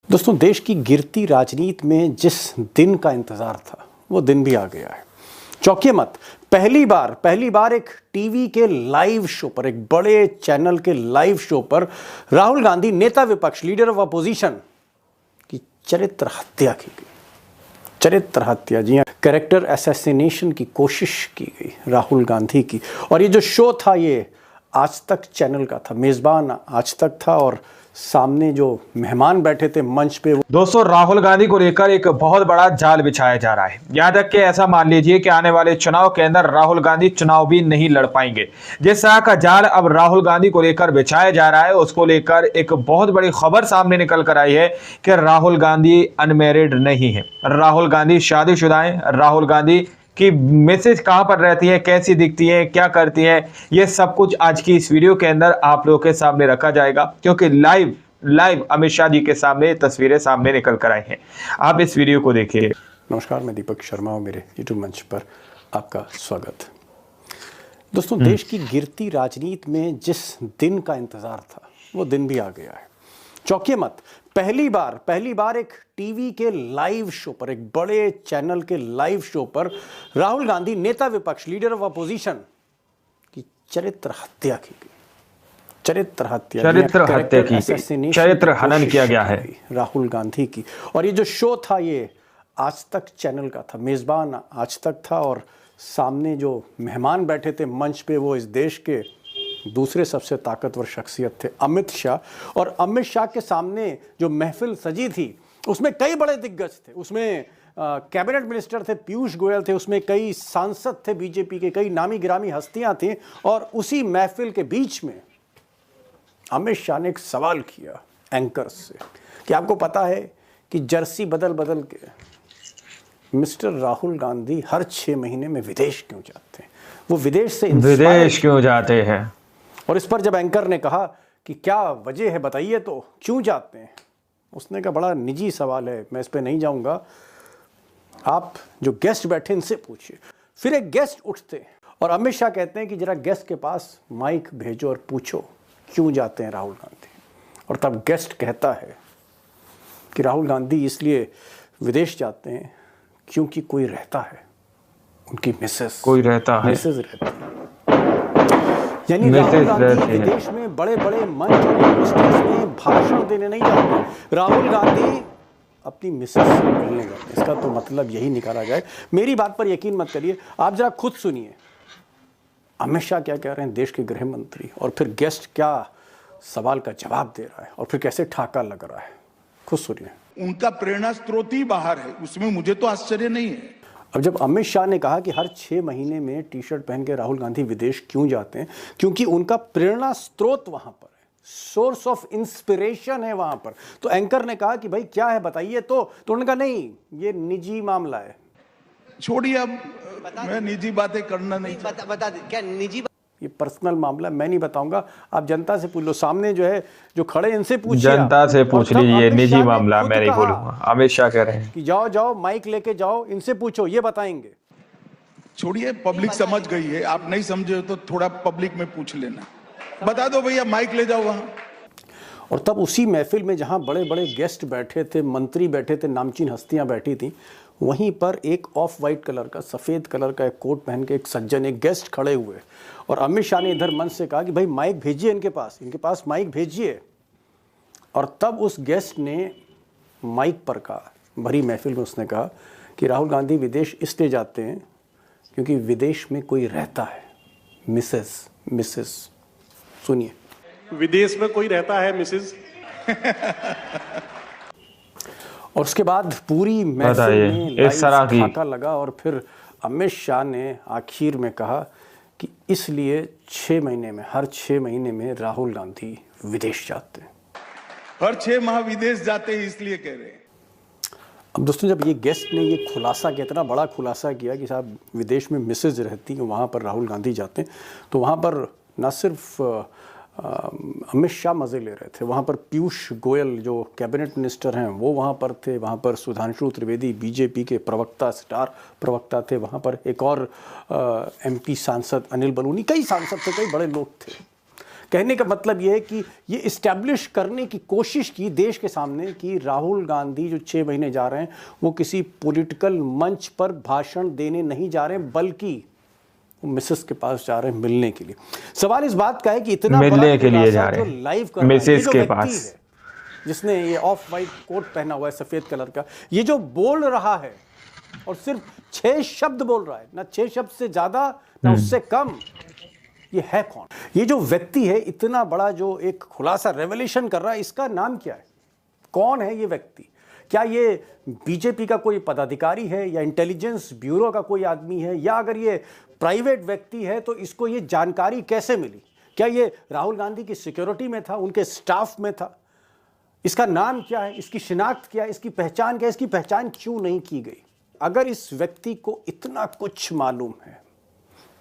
दोस्तों, देश की गिरती राजनीति में जिस दिन का इंतजार था वो दिन भी आ गया है। चौंकिए मत, पहली बार एक टीवी के लाइव शो पर, एक बड़े चैनल के लाइव शो पर राहुल गांधी, नेता विपक्ष, लीडर ऑफ अपोजिशन की चरित्र हत्या की गई। चरित्र हत्या, जी हाँ, कैरेक्टर असैसिनेशन की कोशिश की गई राहुल गांधी की। और ये जो शो था ये आज तक चैनल का था, मेजबान आज तक था और सामने जो मेहमान बैठे थे मंच पे दोस्तों, राहुल गांधी को लेकर एक बहुत बड़ा जाल बिछाया जा रहा है। यहाँ तक कि ऐसा मान लीजिए कि आने वाले चुनाव के अंदर राहुल गांधी चुनाव भी नहीं लड़ पाएंगे। जिस तरह का जाल अब राहुल गांधी को लेकर बिछाया जा रहा है, उसको लेकर एक बहुत बड़ी खबर सामने निकल कर आई है कि राहुल गांधी अनमैरिड नहीं है, राहुल गांधी शादीशुदा है। राहुल गांधी कि मैसेज कहां पर रहती है, कैसी दिखती है, क्या करती है, ये सब कुछ आज की इस वीडियो के अंदर आप लोगों के सामने रखा जाएगा, क्योंकि लाइव अमित शाह जी के सामने तस्वीरें सामने निकल कर आई हैं। आप इस वीडियो को देखिए। नमस्कार, मैं दीपक शर्मा और मेरे यूट्यूब मंच पर आपका स्वागत। दोस्तों, देश की गिरती राजनीति में जिस दिन का इंतजार था वो दिन भी आ गया है। चौंकिए मत, पहली बार एक टीवी के लाइव शो पर, एक बड़े चैनल के लाइव शो पर राहुल गांधी, नेता विपक्ष, लीडर ऑफ अपोजिशन की चरित्र हत्या की गई। चरित्र हनन किया गया है राहुल गांधी की। और ये जो शो था ये आज तक चैनल का था, मेजबान आज तक था और सामने जो मेहमान बैठे थे मंच पे वो इस देश के दूसरे सबसे ताकतवर शख्सियत थे, अमित शाह। और अमित शाह के सामने जो महफिल सजी थी उसमें कई बड़े दिग्गज थे। उसमें कैबिनेट मिनिस्टर थे, पीयूष गोयल थे, उसमें कई सांसद थे, बीजेपी के कई नामी गिरामी हस्तियां थी। और उसी महफिल के बीच में अमित शाह ने एक सवाल किया एंकर्स से कि आपको पता है कि जर्सी बदल बदल के मिस्टर राहुल गांधी हर 6 महीने में विदेश क्यों जाते हैं? वो विदेश क्यों जाते हैं? और इस पर जब एंकर ने कहा कि क्या वजह है बताइए तो, क्यों जाते हैं, उसने कहा बड़ा निजी सवाल है, मैं इस पर नहीं जाऊंगा, आप जो गेस्ट बैठे इनसे पूछिए। फिर एक गेस्ट उठते और अमित शाह कहते हैं कि जरा गेस्ट के पास माइक भेजो और पूछो क्यों जाते हैं राहुल गांधी। और तब गेस्ट कहता है कि राहुल गांधी इसलिए विदेश जाते हैं क्योंकि कोई रहता है, उनकी मिसेस रहती है। यानी राहुल गांधी विदेश में बड़े बड़े मंच और स्टेज में भाषण देने नहीं जाते, राहुल गांधी अपनी मिसेस से मिलने जाते। इसका तो मतलब यही निकाला जाए। मेरी बात पर यकीन मत करिए, आप जरा खुद सुनिए अमित शाह क्या कह रहे हैं, देश के गृह मंत्री, और फिर गेस्ट क्या सवाल का जवाब दे रहा है और फिर कैसे ठाका लग रहा है। खुद सुनिए। उनका प्रेरणा स्रोत ही बाहर है, उसमें मुझे तो आश्चर्य नहीं है। अब जब अमित शाह ने कहा कि हर 6 महीने में टी शर्ट पहन के राहुल गांधी विदेश क्यों जाते हैं, क्योंकि उनका प्रेरणा स्रोत वहां पर है, सोर्स ऑफ इंस्पिरेशन है वहां पर। तो एंकर ने कहा कि भाई क्या है बताइए तो उन्होंने कहा नहीं, ये निजी मामला है। छोड़िए, अब मैं निजी बातें करना नहीं बता दे क्या निजी ये पर्सनल मामला, मैं नहीं बताऊंगा, आप जनता से पूछ लो। सामने जो है जो खड़े इनसे पूछिए, जनता से पूछ लीजिए, निजी मामला मैं नहीं बोलूंगा। अमित शाह कह रहे हैं कि जाओ माइक लेके जाओ, इनसे पूछो, ये बताएंगे। छोड़िए, पब्लिक समझ गई है, आप नहीं समझे तो थोड़ा पब्लिक में पूछ लेना। बता दो भैया, माइक ले जाओ वहां। और तब उसी महफिल में जहां बड़े बड़े गेस्ट बैठे थे, मंत्री बैठे थे, नामचीन हस्तियां बैठी थी, वहीं पर एक ऑफ वाइट कलर का, सफ़ेद कलर का एक कोट पहन के एक सज्जन, एक गेस्ट खड़े हुए। और अमित शाह ने इधर मंच से कहा कि भाई माइक भेजिए इनके पास माइक भेजिए। और तब उस गेस्ट ने माइक पर कहा, भरी महफिल में उसने कहा कि राहुल गांधी विदेश इसलिए जाते हैं क्योंकि विदेश में कोई रहता है, मिसेस। सुनिए। विदेश में कोई रहता है मिसेस। और उसके बाद पूरी महफिल में लाइव ठाका लगा और फिर अमित शाह ने आखिर में कहा कि इसलिए 6 महीने में, हर 6 महीने में राहुल गांधी विदेश जाते हैं। हर 6 माह विदेश जाते हैं इसलिए कह रहे हैं। अब दोस्तों, जब ये गेस्ट ने ये खुलासा किया, इतना बड़ा खुलासा किया कि साहब विदेश में मिसेज रहती हैं, वहाँ पर राहुल गांधी जाते हैं, तो वहाँ पर न सिर्फ अमित शाह मज़े ले रहे थे, वहाँ पर पीयूष गोयल जो कैबिनेट मिनिस्टर हैं वो वहाँ पर थे, वहाँ पर सुधांशु त्रिवेदी बीजेपी के प्रवक्ता, स्टार प्रवक्ता थे, वहाँ पर एक और एमपी सांसद अनिल बलूनी, कई सांसद थे, कई बड़े लोग थे। कहने का मतलब ये है कि ये इस्टेब्लिश करने की कोशिश की देश के सामने कि राहुल गांधी जो 6 महीने जा रहे हैं वो किसी पॉलिटिकल मंच पर भाषण देने नहीं जा रहे हैं, बल्कि वो मिसेस के पास जा रहे हैं मिलने के लिए। सवाल इस बात का है कि इतना मिलने के लिए जा रहे हैं लाइव कर मिसेस के पास, जिसने ये ऑफ वाइट कोट पहना हुआ है सफेद कलर का, ये जो बोल रहा है और सिर्फ 6 शब्द बोल रहा है, ना 6 शब्द से ज्यादा ना उससे कम, ये है कौन? ये जो व्यक्ति है इतना बड़ा जो एक खुलासा रेवोल्यूशन कर रहा है, इसका नाम क्या है? कौन है ये व्यक्ति? क्या ये बीजेपी का कोई पदाधिकारी है या इंटेलिजेंस ब्यूरो का कोई आदमी है, या अगर ये प्राइवेट व्यक्ति है तो इसको ये जानकारी कैसे मिली? क्या ये राहुल गांधी की सिक्योरिटी में था, उनके स्टाफ में था? इसका नाम क्या है? इसकी शिनाख्त क्या है? इसकी पहचान क्या है? इसकी पहचान क्यों नहीं की गई? अगर इस व्यक्ति को इतना कुछ मालूम है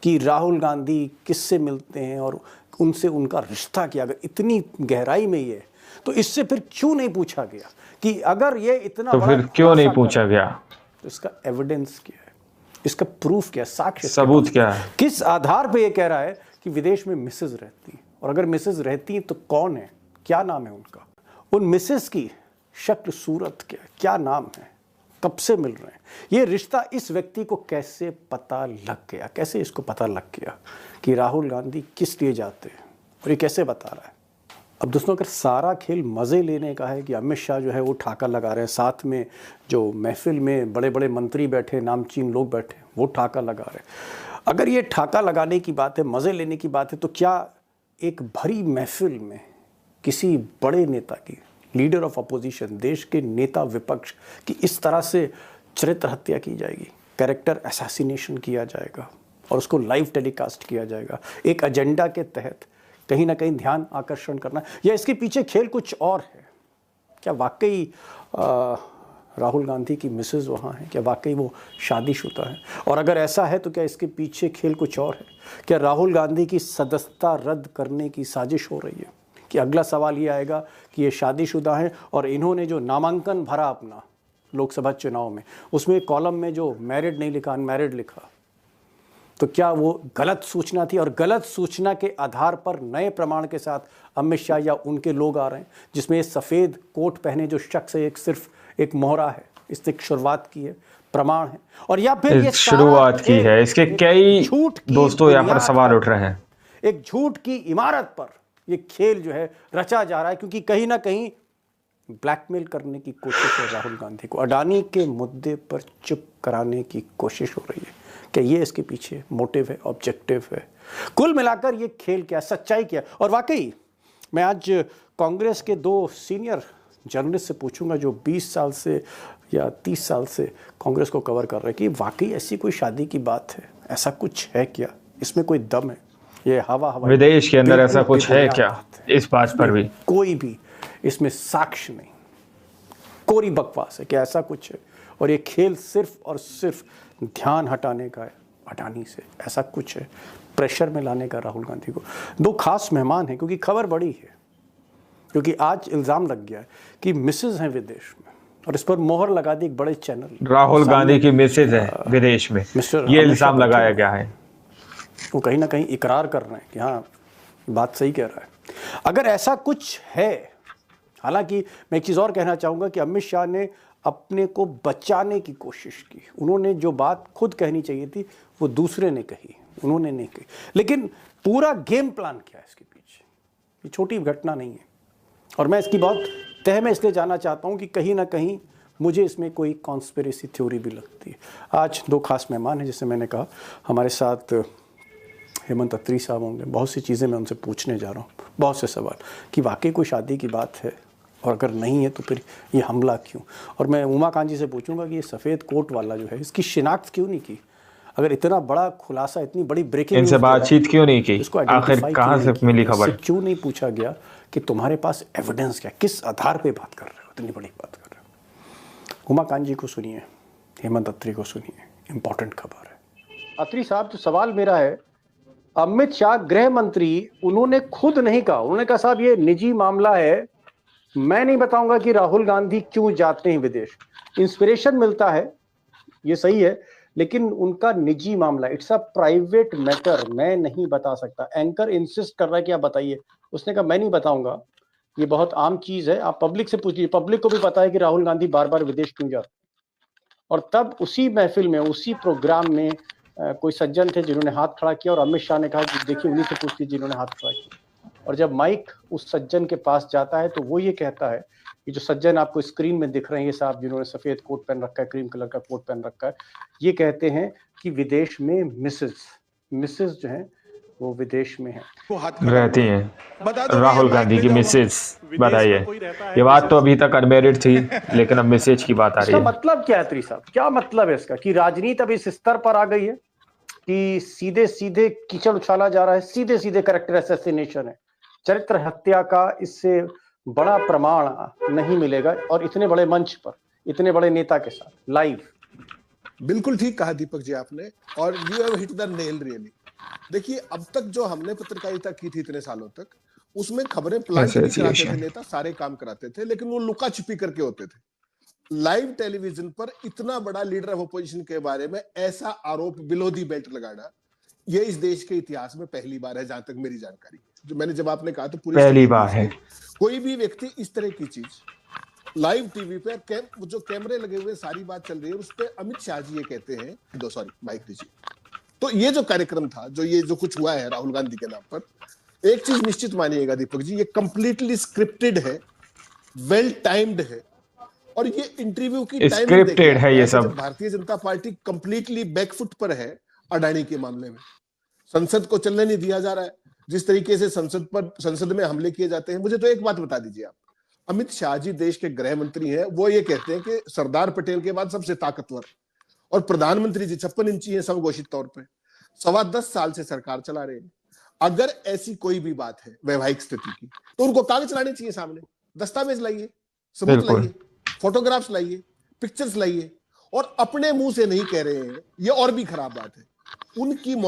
कि राहुल गांधी किससे मिलते हैं और उनसे उनका रिश्ता क्या, अगर इतनी गहराई में ये, तो इससे फिर क्यों नहीं पूछा गया कि अगर ये इतना तो फिर क्यों नहीं पूछा गया? तो इसका एविडेंस क्या है? इसका प्रूफ क्या है? साक्ष्य, सबूत क्या है? किस आधार पे ये कह रहा है कि विदेश में मिसेज रहती हैं? और अगर मिसेज रहती हैं तो कौन है, क्या नाम है उनका? उन मिसेज की शक्ल सूरत क्या है, क्या नाम है, कब से मिल रहे हैं? ये रिश्ता इस व्यक्ति को कैसे पता लग गया? कैसे इसको पता लग गया कि राहुल गांधी किस लिए जाते हैं, और ये कैसे बता रहा है? अब दोस्तों, अगर सारा खेल मज़े लेने का है कि अमित शाह जो है वो ठाका लगा रहे हैं, साथ में जो महफिल में बड़े बड़े मंत्री बैठे, नामचीन लोग बैठे, वो ठाका लगा रहे हैं, अगर ये ठाका लगाने की बात है, मज़े लेने की बात है, तो क्या एक भरी महफिल में किसी बड़े नेता की, लीडर ऑफ अपोजिशन, देश के नेता विपक्ष की इस तरह से चरित्र हत्या की जाएगी, कैरेक्टर असैसिनेशन किया जाएगा और उसको लाइव टेलीकास्ट किया जाएगा एक एजेंडा के तहत, कहीं ना कहीं ध्यान आकर्षण करना, या इसके पीछे खेल कुछ और है? क्या वाकई राहुल गांधी की मिसेज वहाँ है? क्या वाकई वो शादीशुदा है? और अगर ऐसा है तो क्या इसके पीछे खेल कुछ और है? क्या राहुल गांधी की सदस्यता रद्द करने की साजिश हो रही है? कि अगला सवाल ये आएगा कि ये शादीशुदा हैं और इन्होंने जो नामांकन भरा अपना लोकसभा चुनाव में, उसमें कॉलम में जो मैरिड नहीं लिखा, अनमैरिड लिखा, तो क्या वो गलत सूचना थी? और गलत सूचना के आधार पर नए प्रमाण के साथ अमित शाह या उनके लोग आ रहे हैं, जिसमें सफ़ेद कोट पहने जो शख्स है, सिर्फ एक मोहरा है, इसने शुरुआत की है, प्रमाण है, और या फिर ये शुरुआत की है, इसके कई दोस्तों यहाँ पर सवाल उठ रहे हैं। एक झूठ की इमारत पर ये खेल जो है रचा जा रहा है, क्योंकि कहीं ना कहीं ब्लैकमेल करने की कोशिश है राहुल गांधी को, अडानी के मुद्दे पर चुप कराने की कोशिश हो रही है। क्या ये इसके पीछे मोटिव है, ऑब्जेक्टिव है? कुल मिलाकर ये खेल क्या, सच्चाई क्या? और वाकई मैं आज कांग्रेस के 2 सीनियर जर्नलिस्ट से पूछूंगा जो 20 साल से या 30 साल से कांग्रेस को कवर कर रहे हैं कि वाकई ऐसी कोई शादी की बात है, ऐसा कुछ है क्या, इसमें कोई दम है? ये हवा विदेश के अंदर ऐसा कुछ है क्या? इस बात पर भी कोई भी इसमें साक्ष्य नहीं, कोरी बकवास है कि ऐसा कुछ है, और ये खेल सिर्फ और सिर्फ ध्यान हटाने का है अडानी से, ऐसा कुछ है, प्रेशर में लाने का राहुल गांधी को। 2 खास मेहमान हैं, क्योंकि खबर बड़ी है, क्योंकि आज इल्ज़ाम लग गया है कि मिसेज हैं विदेश में, और इस पर मोहर लगा दी एक बड़े चैनल, राहुल गांधी की मिसेज है विदेश में, ये इल्ज़ाम लगाया गया है। वो कहीं ना कहीं इकरार कर रहे हैं कि हाँ बात सही कह रहा है। अगर ऐसा कुछ है, हालांकि मैं एक चीज़ और कहना चाहूँगा कि अमित शाह ने अपने को बचाने की कोशिश की, उन्होंने जो बात खुद कहनी चाहिए थी वो दूसरे ने कही, उन्होंने नहीं कही। लेकिन पूरा गेम प्लान क्या है इसके पीछे, ये छोटी घटना नहीं है, और मैं इसकी बहुत तह में इसलिए जाना चाहता हूँ कि कहीं ना कहीं मुझे इसमें कोई कॉन्स्पिरेसी थ्योरी भी लगती है। आज 2 खास मेहमान हैं, जैसे मैंने कहा, हमारे साथ हेमंत अत्री साहब होंगे। बहुत सी चीज़ें मैं उनसे पूछने जा रहा हूँ, बहुत से सवाल कि वाकई कोई शादी की बात है, और अगर नहीं है तो फिर ये हमला क्यों? और मैं उमाकांत जी से पूछूंगा कि ये सफ़ेद कोट वाला जो है, इसकी शिनाख्त क्यों नहीं की? अगर इतना बड़ा खुलासा, इतनी बड़ी ब्रेकिंग, इनसे बातचीत क्यों नहीं की? आखिर कहाँ से मिली खबर? क्यों नहीं पूछा गया कि तुम्हारे पास एविडेंस क्या, किस आधार पे बात कर रहे हो, इतनी बड़ी बात कर रहे हो? उमाकांत जी को सुनिए, हेमंत अत्री को सुनिए, इंपॉर्टेंट खबर है। अत्री साहब, तो सवाल मेरा है, अमित शाह गृह मंत्री, उन्होंने खुद नहीं कहा, उन्होंने कहा साहब ये निजी मामला है, मैं नहीं बताऊंगा कि राहुल गांधी क्यों जाते हैं विदेश, इंस्पिरेशन मिलता है, ये सही है, लेकिन उनका निजी मामला, इट्स अ प्राइवेट मैटर, मैं नहीं बता सकता। एंकर इंसिस्ट कर रहा है कि आप बताइए, उसने कहा मैं नहीं बताऊंगा, ये बहुत आम चीज है, आप पब्लिक से पूछिए। पब्लिक को भी पता है कि राहुल गांधी बार बार विदेश क्यों जाते। और तब उसी महफिल में, उसी प्रोग्राम में कोई सज्जन थे जिन्होंने हाथ खड़ा किया और अमित शाह ने कहा कि देखिए उन्हीं से पूछिए जिन्होंने हाथ खड़ा किया। और जब माइक उस सज्जन के पास जाता है तो वो ये कहता है कि जो सज्जन आपको स्क्रीन में दिख रहे हैं, ये साहब जिन्होंने सफेद कोट पहन रखा है, क्रीम कलर का कोट पहन रखा है, ये कहते हैं कि विदेश में मिसेस जो है वो विदेश में है, वो हाथ खड़ा रहती हुआ। हैं बता दो राहुल भैया, गांधी माइक की ले जाओ मिसेज। विदेश में बताइए, कोई रहता है ये बात तो मिसेज। अभी तक अनमेरिड थी, लेकिन अब मिसेज की बात आ रही इसका है। मतलब क्या है त्रि साहब, क्या मतलब है इसका? कि राजनीति अब इस स्तर पर आ गई है कि सीधे सीधे कीचड़ उछाला जा रहा है, सीधे सीधे कैरेक्टर असैसिनेशन है, चरित्र हत्या का इससे बड़ा प्रमाण नहीं मिलेगा। और इतने बड़े मंच पर, इतने बड़े नेता के साथ लाइव। बिल्कुल ठीक कहा दीपक जी आपने, और you have hit the nail really. देखिए, अब तक जो हमने पत्रकारिता की थी इतने सालों तक, उसमें खबरें प्लांट नहीं कराते थे नेता, सारे काम कराते थे, लेकिन वो लुका छिपी करके होते थे। लाइव टेलीविजन पर इतना बड़ा लीडर ऑफ अपोजिशन के बारे में ऐसा आरोप बिलो दी बेल्ट लगाना, ये इस देश के इतिहास में पहली बार है, जहां तक मेरी जानकारी। जो मैंने जब आपने कहा तो पूरी पहली बार है। कोई भी व्यक्ति इस तरह की चीज लाइव टीवी पे जो कैमरे लगे हुए सारी बात चल रही है, उस पे अमित शाह जी ये कहते हैं, दो सॉरी माइक दीजिए। तो ये जो कार्यक्रम था, ये जो कुछ हुआ है राहुल गांधी के नाम पर, एक चीज निश्चित मानिएगा दीपक जी, ये कंप्लीटली स्क्रिप्टेड है, वेल टाइम्ड है। और ये इंटरव्यू की टाइमिंग स्क्रिप्टेड है ये सब। Bharatiya Janata party completely back foot पर है अडानी के मामले में। संसद को चलने नहीं दिया जा रहा है, जिस तरीके से संसद में हमले किए जाते हैं। मुझे तो एक बात बता दीजिए आप, अमित शाह जी देश के गृह मंत्री हैं, वो ये कहते हैं कि सरदार पटेल के बाद सबसे ताकतवर, और प्रधानमंत्री जी 56 इंची हैं सब घोषित तौर पे, 10.25 साल से सरकार चला रहे हैं। अगर ऐसी कोई भी बात है वैवाहिक स्थिति की, तो उनको कागज लाने चाहिए सामने, दस्तावेज लाइए, सबूत लाइए, फोटोग्राफ्स लाइए, पिक्चर्स लाइए, और अपने मुंह से नहीं कह रहे हैं, ये और भी खराब बात है। उनकी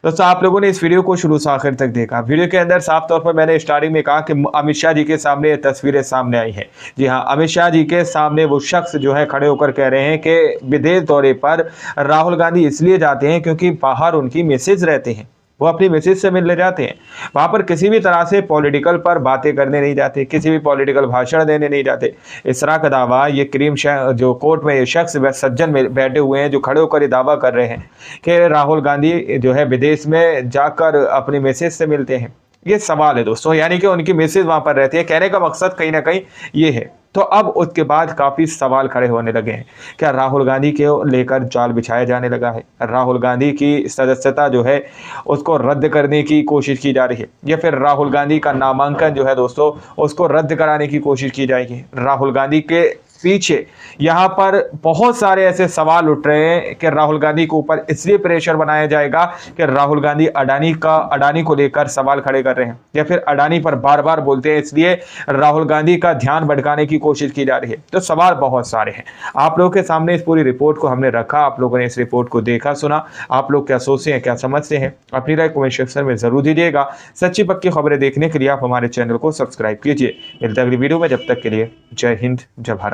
दोस्तों, आप लोगों ने इस वीडियो को शुरू से आखिर तक देखा। वीडियो के अंदर साफ तौर पर मैंने स्टार्टिंग में कहा कि अमित शाह जी के सामने ये तस्वीरें सामने आई हैं। जी हाँ, अमित शाह जी के सामने वो शख्स जो है खड़े होकर कह रहे हैं कि विदेश दौरे पर राहुल गांधी इसलिए जाते हैं क्योंकि बाहर उनकी मिसेज रहते हैं, वो अपनी मिसेज से मिलने जाते हैं। वहाँ पर किसी भी तरह से पॉलिटिकल पर बातें करने नहीं जाते, किसी भी पॉलिटिकल भाषण देने नहीं जाते। इस तरह का दावा ये क्रीम जो कोर्ट में ये शख्स सज्जन में बैठे हुए हैं, जो खड़े होकर ये दावा कर रहे हैं कि राहुल गांधी जो है विदेश में जाकर अपनी मिसेज से मिलते हैं, ये सवाल है दोस्तों। यानी कि उनकी मिसेज वहाँ पर रहती है। कहने का मकसद कहीं ना कहीं ये है। तो अब उसके बाद काफ़ी सवाल खड़े होने लगे हैं। क्या राहुल गांधी के लेकर जाल बिछाया जाने लगा है? राहुल गांधी की सदस्यता जो है उसको रद्द करने की कोशिश की जा रही है, या फिर राहुल गांधी का नामांकन जो है दोस्तों उसको रद्द कराने की कोशिश की जाएगी? राहुल गांधी के पीछे यहाँ पर बहुत सारे ऐसे सवाल उठ रहे हैं कि राहुल गांधी के ऊपर इसलिए प्रेशर बनाया जाएगा कि राहुल गांधी अडानी को लेकर सवाल खड़े कर रहे हैं, या फिर अडानी पर बार बार बोलते हैं इसलिए राहुल गांधी का ध्यान भटकाने की कोशिश की जा रही है। तो सवाल बहुत सारे हैं। आप लोगों के सामने इस पूरी रिपोर्ट को हमने रखा, आप लोगों ने इस रिपोर्ट को देखा सुना, आप लोग क्या सोचते हैं, क्या समझते हैं, अपनी राय कमेंट सेक्शन में जरूर दीजिएगा। सच्ची पक्की खबरें देखने के लिए आप हमारे चैनल को सब्सक्राइब कीजिए। मिलते हैं अगली वीडियो में, जब तक के लिए जय हिंद, जय भारत।